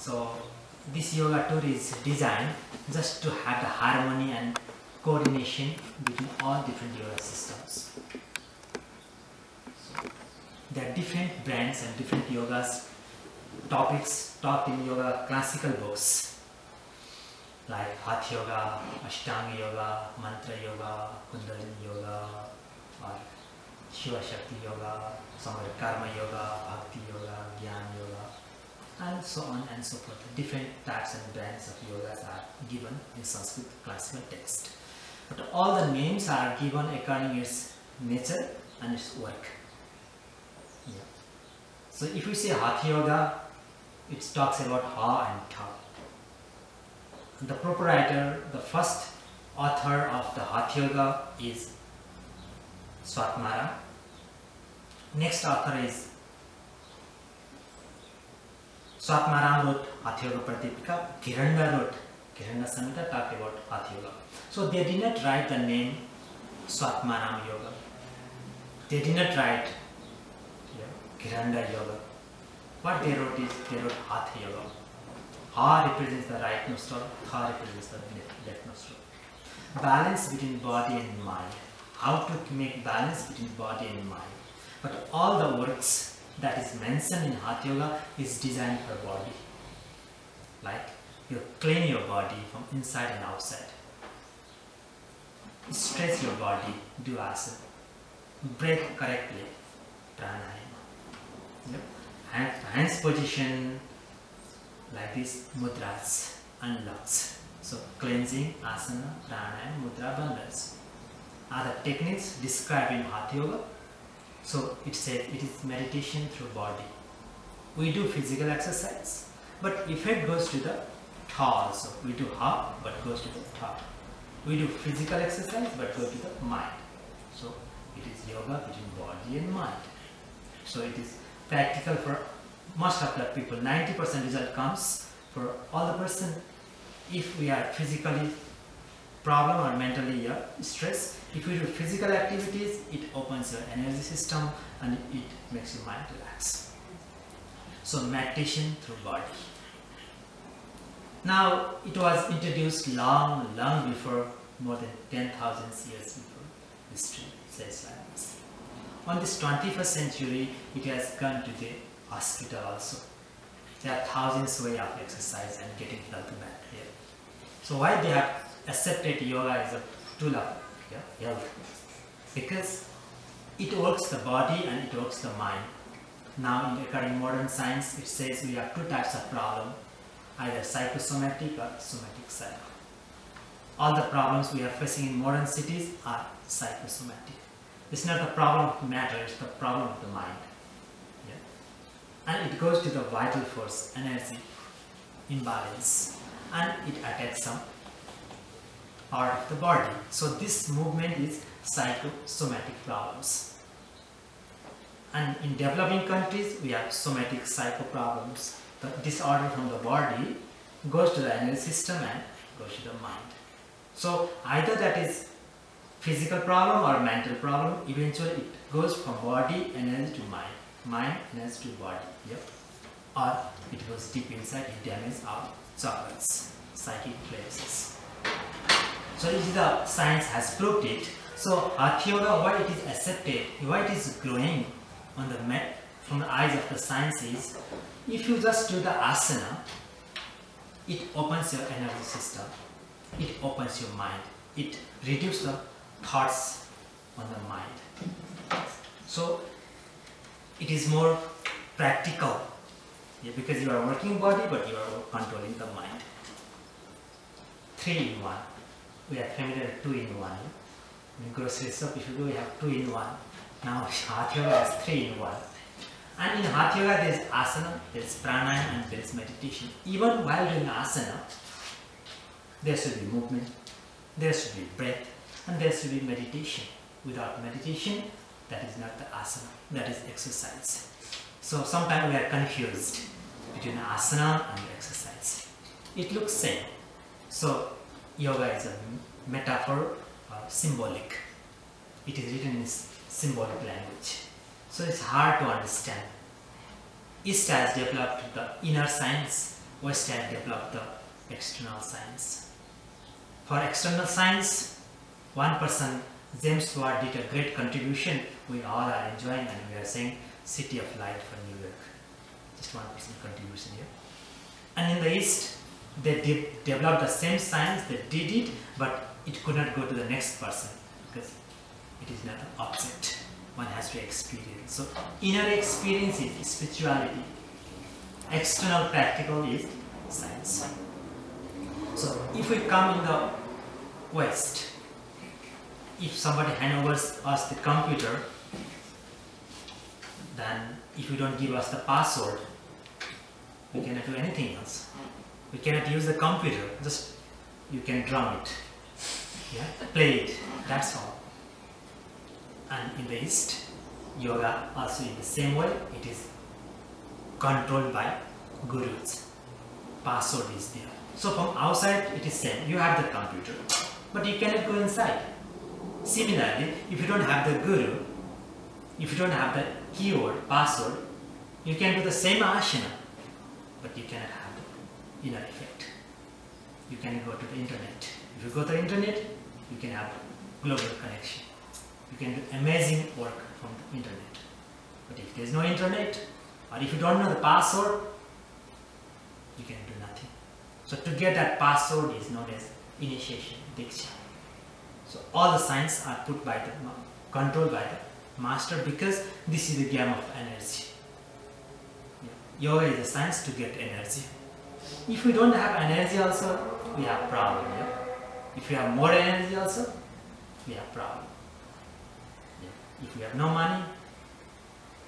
So this yoga tour is designed just to have the harmony and coordination between all different yoga systems. So there are different brands and different yogas, topics taught in yoga classical books like Hatha Yoga, Ashtanga Yoga, Mantra Yoga, Kundalini Yoga, or Shiva Shakti Yoga, some other Karma Yoga, Bhakti Yoga, Jnana Yoga, and so on and so forth. Different types and brands of yogas are given in Sanskrit classical text. But all the names are given according to its nature and its work. Yeah. So if we say Hatha Yoga, it talks about Ha and Tha. The proprietor, the first author of the Hatha Yoga is Swatmara. Next author is Swatmara wrote Hatha Yoga Pratipika. Kiranda wrote Kiranda Samhita, talked about Hatha Yoga. So they did not write the name Swatmaram Yoga. They did not write Kiranda Yoga. What they wrote is they wrote Hatha Yoga. Ha represents the right nostril, Tha represents the left nostril. Balance between body and mind. How to make balance between body and mind. But all the works that is mentioned in Hatha Yoga is designed for body. Like you clean your body from inside and outside. Stretch your body, do asana. Breathe correctly, pranayama. Yep. Hands position like this, mudras, unlocks. So cleansing, asana, pranayama, mudra, bandhas are the techniques described in Hatha Yoga. So it says it is meditation through body. We do physical exercise, but effect goes to the Tha also. We do Ha, but goes to the Tha. We do physical exercise, but go to the mind. So it is yoga between body and mind. So it is practical for most of the people. 90% result comes for all the person. If we are physically problem or mentally stress, if we do physical activities, it opens your energy system and it makes your mind relax. So meditation through body. Now it was introduced long before, more than 10,000 years before history says like this. On this 21st century, it has gone to the hospital also. There are thousands of ways of exercise and getting health back here. So why they have accepted yoga as a tool of health? Because it works the body and it works the mind. Now according to modern science, it says we have two types of problem, either psychosomatic or somatic psycho. All the problems we are facing in modern cities are psychosomatic. It's not the problem of matter, it's the problem of the mind. And it goes to the vital force, energy, imbalance, and it attacks some part of the body. So this movement is psychosomatic problems. And in developing countries, we have somatic psycho problems. The disorder from the body goes to the energy system and goes to the mind. So either that is physical problem or mental problem, eventually it goes from body energy to mind. Mind energy to body. Yep. Or it goes deep inside, it damages our chakras, psychic places. So this is the science has proved it. So Hatha Yoga, why it is accepted, why it is growing on the from the eyes of the science is, if you just do the asana, it opens your energy system, it opens your mind, it reduces the thoughts on the mind. So it is more practical, because you are working body but you are controlling the mind. 3 in 1. We are familiar with 2 in 1. In grocery shop, if you go, we have 2 in 1. Now Hatha Yoga has 3 in 1. And in Hatha Yoga there is asana, there is pranayama, and there is meditation. Even while doing asana, there should be movement, there should be breath, and there should be meditation. Without meditation, that is not the asana, that is exercise. So sometimes we are confused between asana and exercise. It looks same. So yoga is a metaphor or symbolic. It is written in symbolic language. So it's hard to understand. East has developed the inner science West had developed the external science. For external science, one person, James Watt, did a great contribution. We all are enjoying, and we are saying City of Light for New York. Just 1% contribution here. And in the East, they developed the same science, they did it, but it could not go to the next person because it is not an object. One has to experience. So inner experience is spirituality. External practical is science. So if we come in the West, if somebody hands over us the computer, then if you don't give us the password, we cannot do anything else. We cannot use the computer, just you can drum it, yeah? Play it, that's all. And in the East, yoga also in the same way, it is controlled by gurus. Password is there. So from outside it is same, you have the computer, but you cannot go inside. Similarly, if you don't have the guru, if you don't have the keyword, password, you can do the same asana, but you cannot have the inner effect. You can go to the internet. If you go to the internet, you can have global connection. You can do amazing work from the internet. But if there is no internet, or if you don't know the password, you can do nothing. So to get that password is known as initiation, diksha. So all the signs are put by the controlled by the master, because this is the game of energy. Yeah. Yoga is a science to get energy. If we don't have energy also, we have problem. Yeah? If we have more energy also, we have problem. Yeah. If we have no money,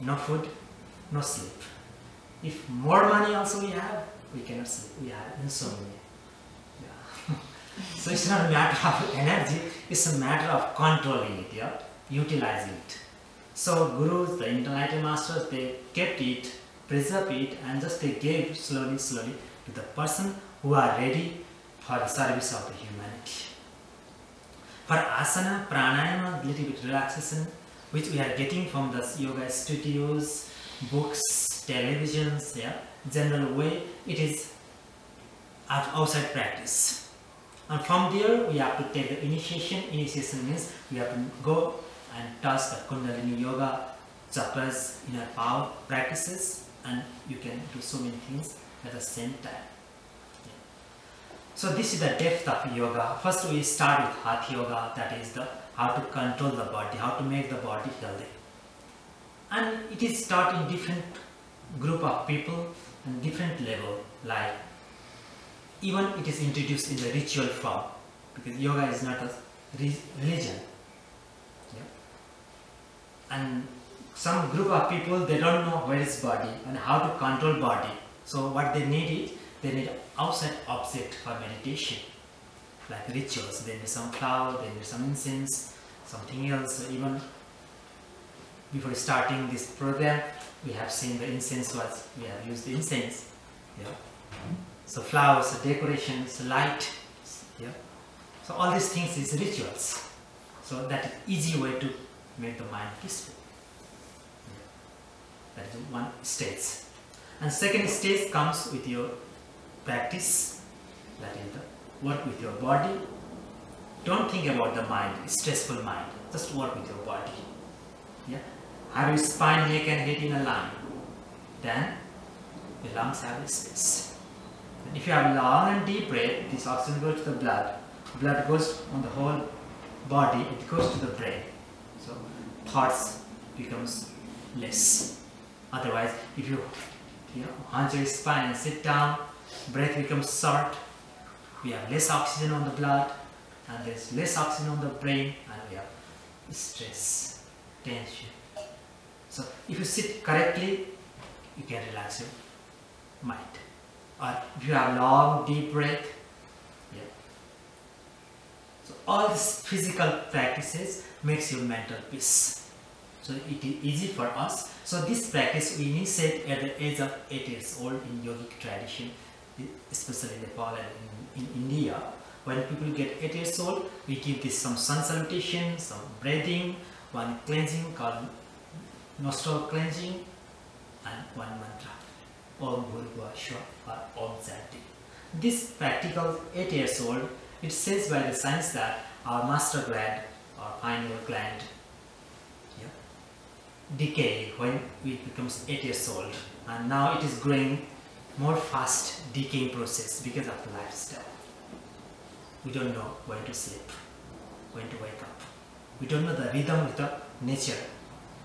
no food, no sleep. If more money also we have, we cannot sleep. We have insomnia. Yeah. So it's not a matter of energy, it's a matter of controlling it, yeah? Utilizing it. So gurus, the enlightened masters, they kept it, preserved it, and just they gave slowly to the person who are ready for the service of the humanity. For asana, pranayama, little bit relaxation, which we are getting from the yoga studios, books, televisions, yeah, general way, it is outside practice. And from there, we have to take the initiation. Initiation means we have to go and touch the Kundalini Yoga, chakras, inner power practices, and you can do so many things at the same time. Yeah. So this is the depth of yoga. First we start with Hatha Yoga, that is the how to control the body, how to make the body healthy. And it is taught in different group of people and different level, like even it is introduced in the ritual form, because yoga is not a religion. Yeah? And some group of people, they don't know where is body and how to control body. So what they need is, they need outside object for meditation, like rituals. They need some flower, they need some incense, something else. Even before starting this program, we have seen the incense was, we have used the incense. Yeah. So flowers, decorations, light, yeah. So all these things is rituals. So that is easy way to make the mind peaceful. Yeah. That is one stage. And second stage comes with your practice, that is the work with your body. Don't think about the mind, stressful mind. Just work with your body. Yeah. Have your spine, neck and head in a line. Then the lungs have a space. And if you have long and deep breath, this oxygen goes to the blood. Blood goes on the whole body, it goes to the brain. So thoughts becomes less. Otherwise, if you hunch your spine and sit down, breath becomes short. We have less oxygen on the blood, and there's less oxygen on the brain, and we have stress, tension. So if you sit correctly, you can relax your mind. Or if you have long deep breath, yeah. So all these physical practices makes your mental peace. So it is easy for us. So this practice we initiate at the age of 8 years old in yogic tradition, especially Nepal and in India. When people get 8 years old, we give this some sun salutation, some breathing, one cleansing called nostril cleansing, and one mantra. Om Bhurbhuva Shwa or Om Shanti. This practical 8 years old, it says by the science that our master gland or pineal gland decay when it becomes 8 years old, and now it is growing more fast decaying process because of the lifestyle. We don't know when to sleep, when to wake up. We don't know the rhythm of the nature.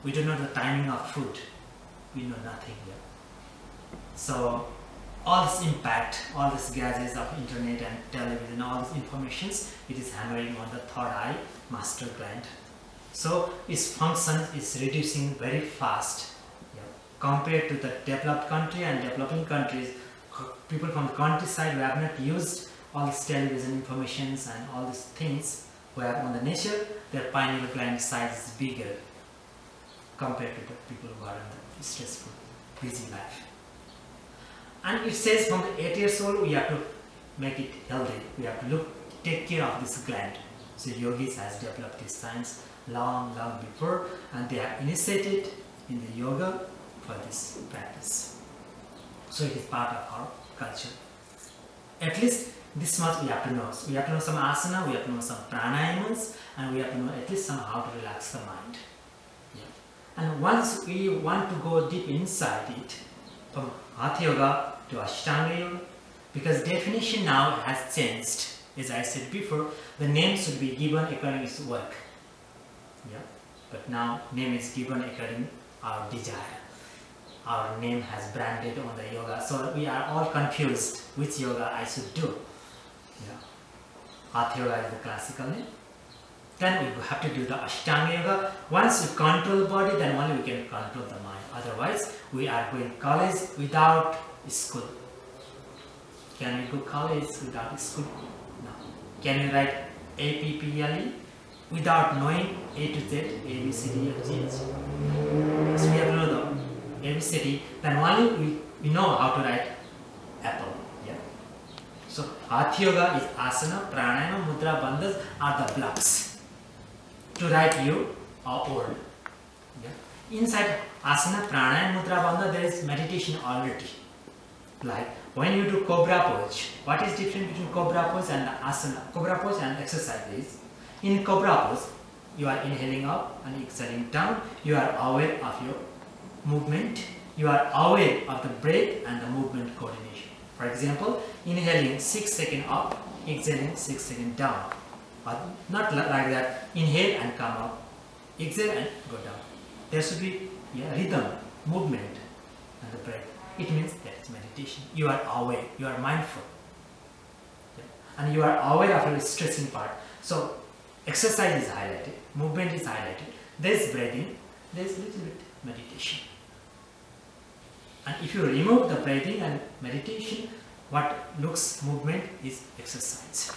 We don't know the timing of food. We know nothing here. So all this impact, all these gases of internet and television, all these informations, it is hammering on the third eye master gland. So its function is reducing very fast compared to the developed country and developing countries. People from the countryside who have not used all these television informations and all these things who have on the nature, their pineal gland size is bigger compared to the people who are in the stressful, busy life. And it says from the 8 years old, we have to make it healthy. We have to take care of this gland. So yogis has developed this science long before, and they have initiated in the yoga for this practice. So it is part of our culture. At least this much we have to know. So we have to know some asana, we have to know some pranayamas, and we have to know at least somehow to relax the mind. And once we want to go deep inside it, from Hatha Yoga to Ashtanga Yoga, because definition now has changed. As I said before, the name should be given according to its work. But now name is given according to our desire. Our name has branded on the yoga, so we are all confused which yoga I should do. Hatha Yoga is the classical name. Then we have to do the Ashtanga Yoga. Once we control the body, then only we can control the mind. Otherwise, we are going college without school. Can we go college without school? No. Can we write APPLE without knowing A to Z, A, B, C, D, F, G, H? So we have to know the ABCD, then only we know how to write apple. So Hatha Yoga is asana, pranayama, mudra, bandhas are the blocks to write you or word. Inside asana, pranayama, mudra, bandha, there is meditation already. Like when you do cobra pose, what is different between cobra pose and the asana? Cobra pose and exercise is, in cobra pose, you are inhaling up and exhaling down. You are aware of your movement. You are aware of the breath and the movement coordination. For example, inhaling 6 seconds up, exhaling 6 seconds down. But not like that. Inhale and come up, exhale and go down. There should be rhythm, movement, and the breath. It means that is meditation. You are aware. You are mindful, and you are aware of your stretching part. So exercise is highlighted, movement is highlighted. There is breathing. There is little bit meditation. And if you remove the breathing and meditation, what looks movement is exercise.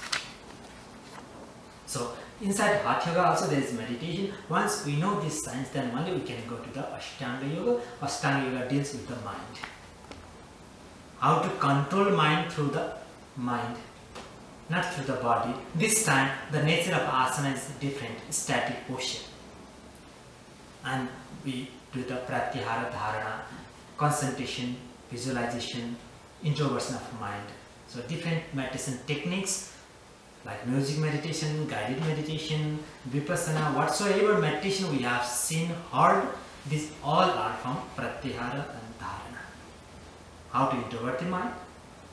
So inside Hatha Yoga also there is meditation. Once we know this science, then only we can go to the Ashtanga Yoga. Ashtanga Yoga deals with the mind. How to control mind through the mind, not through the body. This time the nature of asana is different, static posture. And we do the pratyahara dharana, concentration, visualization, introversion of mind. So different meditation techniques like music meditation, guided meditation, vipassana, whatsoever meditation we have seen, heard, these all are from pratyahara and dharana. How to introvert the mind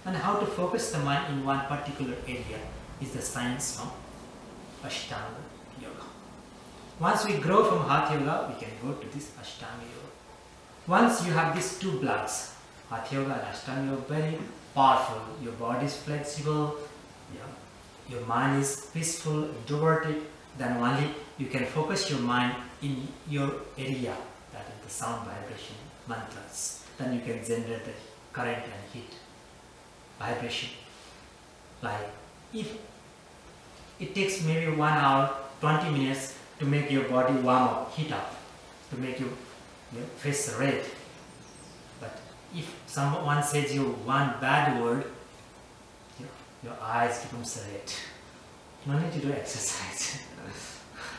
and how to focus the mind in one particular area is the science from Ashtanga Yoga. Once we grow from Hatha Yoga, we can go to this Ashtanga Yoga. Once you have these two blocks, Hatha Yoga and Ashtanga Yoga, very powerful. Your body is flexible, your mind is peaceful, introverted, then only you can focus your mind in your area, that is the sound vibration, mantras. Then you can generate the current and heat, vibration. Like if it takes maybe 1 hour, 20 minutes to make your body warm up, heat up, to make your face red. But if someone says you one bad word, your eyes become red. No need to do exercise.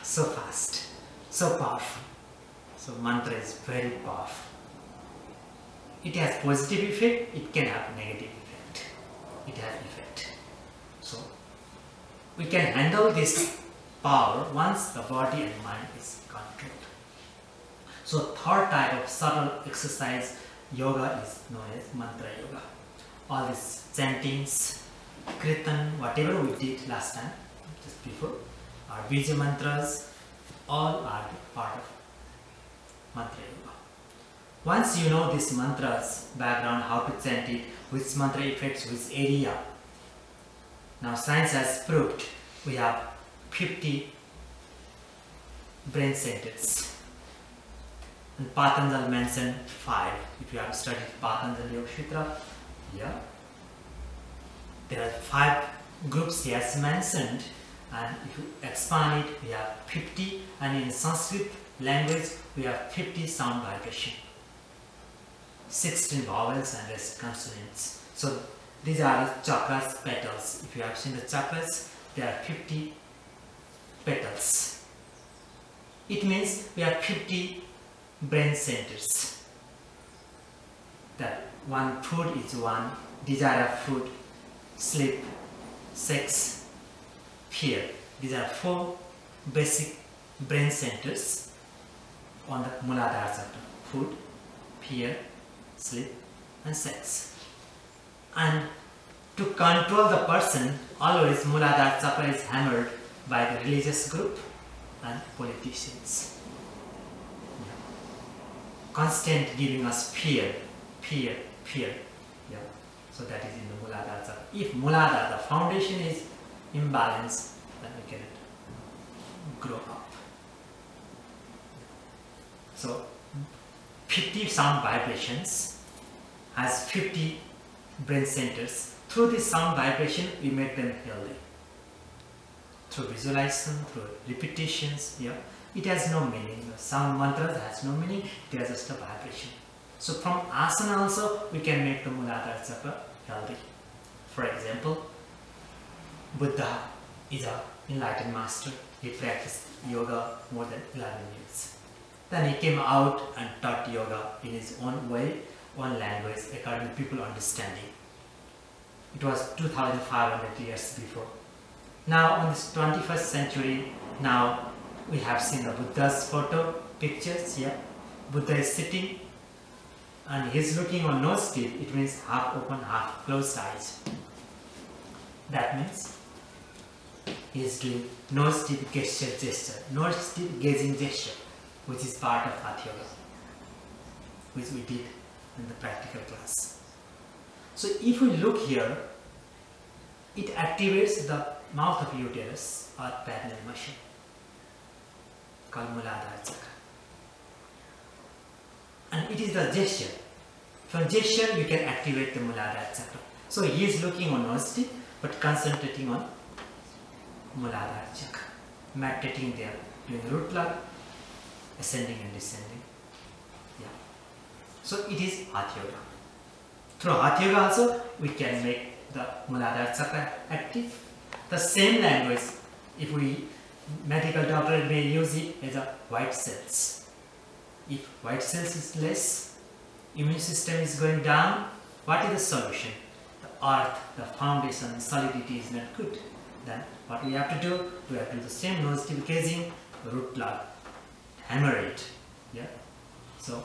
So fast, so powerful. So mantra is very powerful. it has positive effect, it can have negative effect. It has effect. So we can handle this power once the body and mind is controlled. So third type of subtle exercise yoga is known as mantra yoga. All these chantings, kirtan, whatever we did last time, just before, our bija mantras, all are part of mantra yoga. Once you know this mantra's background, how to chant it, which mantra affects which area. Now science has proved we have 50 brain centers. And Patanjali mentioned 5. If you have studied Patanjali Yoga Sutra, yeah, there are 5 groups he has mentioned, and if you expand it, we have 50, and in Sanskrit language we have 50 sound vibration, 16 vowels and rest consonants. So these are the chakras, petals. If you have seen the chakras, there are 50 petals. It means we have 50 brain centers. That one food is one, desire of food, sleep, sex, fear. These are 4 basic brain centers on the Muladhara chakra: food, fear, sleep and sex. And to control the person, always Muladhara chakra is hammered by the religious group and politicians. Constant giving us fear. Yeah. So that is in the Muladhara chakra. If Muladhara, the foundation, is imbalanced, then we cannot grow up. So 50 sound vibrations has 50 brain centers. Through this sound vibration, we make them healthy. Through visualization, through repetitions, yeah. It has no meaning. Some mantras has no meaning, it has just a vibration. So from asana also we can make the Muladhara chakra healthy. For example, Buddha is an enlightened master. He practiced yoga more than 11 years. Then he came out and taught yoga in his own way, own language, according to people understanding. It was 2500 years before. Now on this 21st century, now we have seen the Buddha's photo, pictures here. Buddha is sitting and he is looking on nose deep. It means half open, half closed eyes. That means he is doing nose deep gesture, nose deep gazing gesture, which is part of Hatha Yoga, which we did in the practical class. So if we look here, it activates the mouth of uterus or perineal muscle called Muladhara chakra. And it is the gesture. From gesture you can activate the Muladhara chakra. So he is looking on nose deep but concentrating on Muladhara chakra, meditating there, doing root log, ascending and descending. Yeah. So it is Hatha Yoga. Through Hatha Yoga also we can make the Muladhara chakra active. The same language, if we medical doctor may use it as a white cells. If white cells is less, immune system is going down, what is the solution? The earth, the foundation, solidity is not good. Then what we have to do? We have to do the same nose deep gazing, root log, hammer it. Yeah. So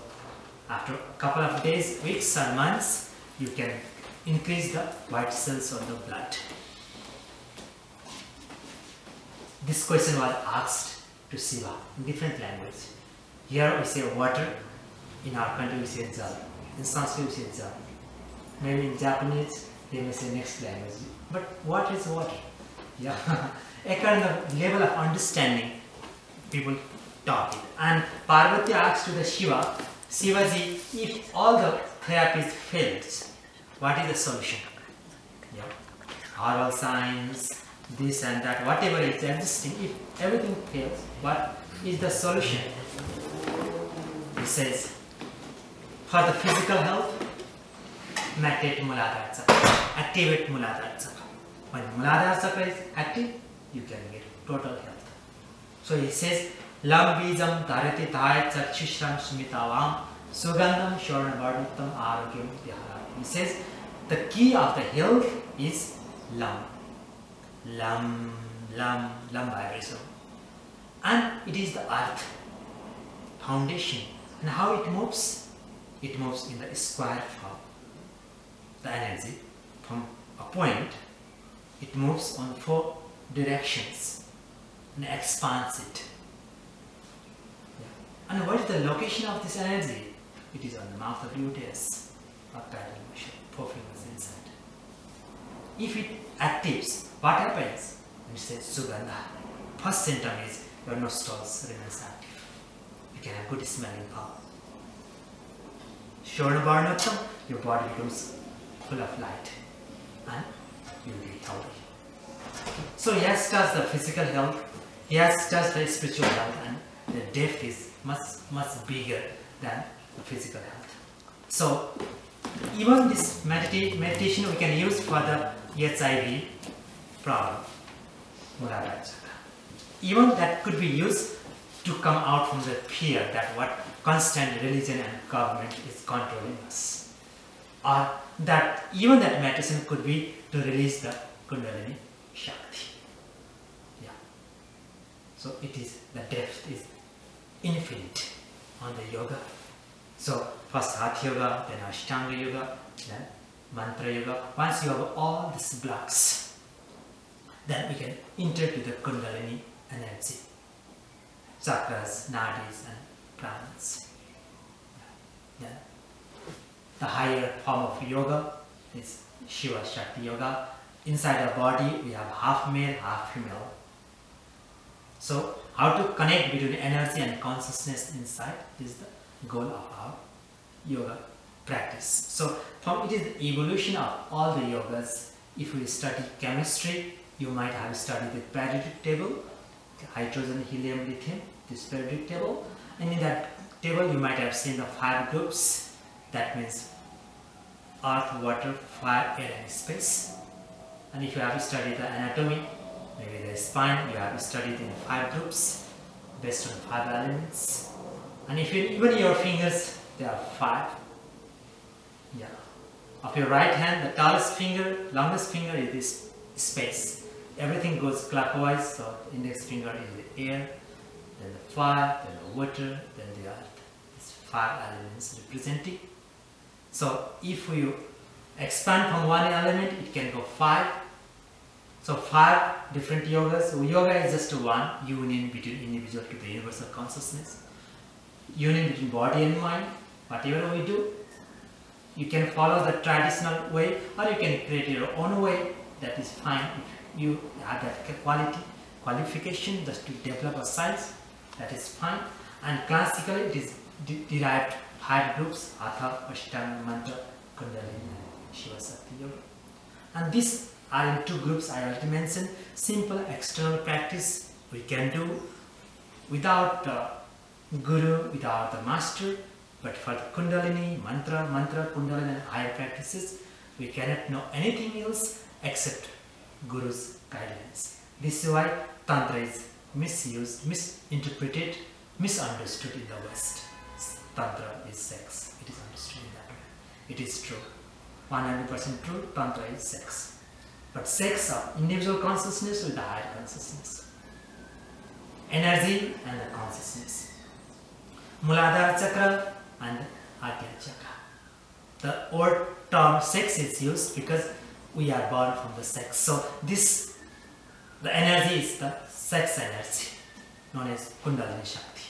after a couple of days, weeks or months, you can increase the white cells of the blood. This question was asked to Shiva in different language. Here we say water, in our country we say jal, in Sanskrit we say jal. Maybe in Japanese they may say next language. But what is water? Yeah. According to the level of understanding, people talk it. And Parvati asked to the Shiva, Shivaji, if all the therapies fails, what is the solution? Yeah. Oral science, this and that, whatever is existing, if everything fails, what is the solution? He says, for the physical health, meditate Muladhara chakra, activate Muladhara chakra. When Muladhara chakra is active, you can get total health. So he says, Lam bijam dharati dhaya chakshishram smitavam Sugandham Shornabarduttam Arogyam Vihara. He says the key of the health is Lam. Lam, Lam, Lam vibration. And it is the earth, foundation. And how it moves? It moves in the square form. The energy from a point, it moves on 4 directions and expands it. Yeah. And what is the location of this energy? It is on the mouth of uterus or parallel motion, 4 fingers inside. If it actives, what happens? It says Sugandha. First symptom is your nostrils remains active. You can have good smelling power. Shornabarnattam, your body becomes full of light and you will be healthy. So yes, does the physical health, yes, does the spiritual health, and the depth is much bigger than the physical health. So even this meditation we can use for the HIV problem, Muladhara Chakra. Even that could be used to come out from the fear that what constant religion and government is controlling us. Or that even that meditation could be to release the Kundalini Shakti. Yeah. So it is, the depth is infinite on the yoga. So first Hatha Yoga, then Ashtanga Yoga, then Mantra Yoga. Once you have all these blocks, then we can enter to the Kundalini energy, chakras, nadis and pranas. Then the higher form of yoga is Shiva Shakti Yoga. Inside our body we have half male, half female. So how to connect between energy and consciousness inside is the goal of our yoga practice. So it is the evolution of all the yogas. If we study chemistry, you might have studied the periodic table, hydrogen, helium, lithium, this periodic table, and in that table you might have seen the 5 groups. That means earth, water, fire, air and space. And if you have studied the anatomy, maybe the spine, you have studied in 5 groups based on 5 elements. And if you even your fingers, there are 5. Yeah. Of your right hand, the tallest finger, longest finger is this space. Everything goes clockwise, so the index finger is the air, then the fire, then the water, then the earth. These 5 elements representing. So if you expand from one element, it can go 5. So 5 different yogas. So yoga is just one union between individual to the universal consciousness. Union between body and mind. Whatever we do, you can follow the traditional way or you can create your own way. That is fine. If you have that qualification just to develop a science, that is fine. And classically it is derived 5 groups: Hatha, Ashtanga, Mantra, Kundalini and Shiva Shakti Yoga. And these are in 2 groups I already mentioned. Simple external practice we can do without the guru, without the master. But for the Kundalini, Mantra, Kundalini and higher practices, we cannot know anything else except Guru's guidance. This is why Tantra is misused, misinterpreted, misunderstood in the West. Tantra is sex. It is understood in that way. It is true. 100% true, Tantra is sex. But sex of individual consciousness with the higher consciousness. Energy and the consciousness. Muladhara Chakra and Adya Chakra. The word term sex is used because we are born from the sex. So the energy is the sex energy known as Kundalini Shakti.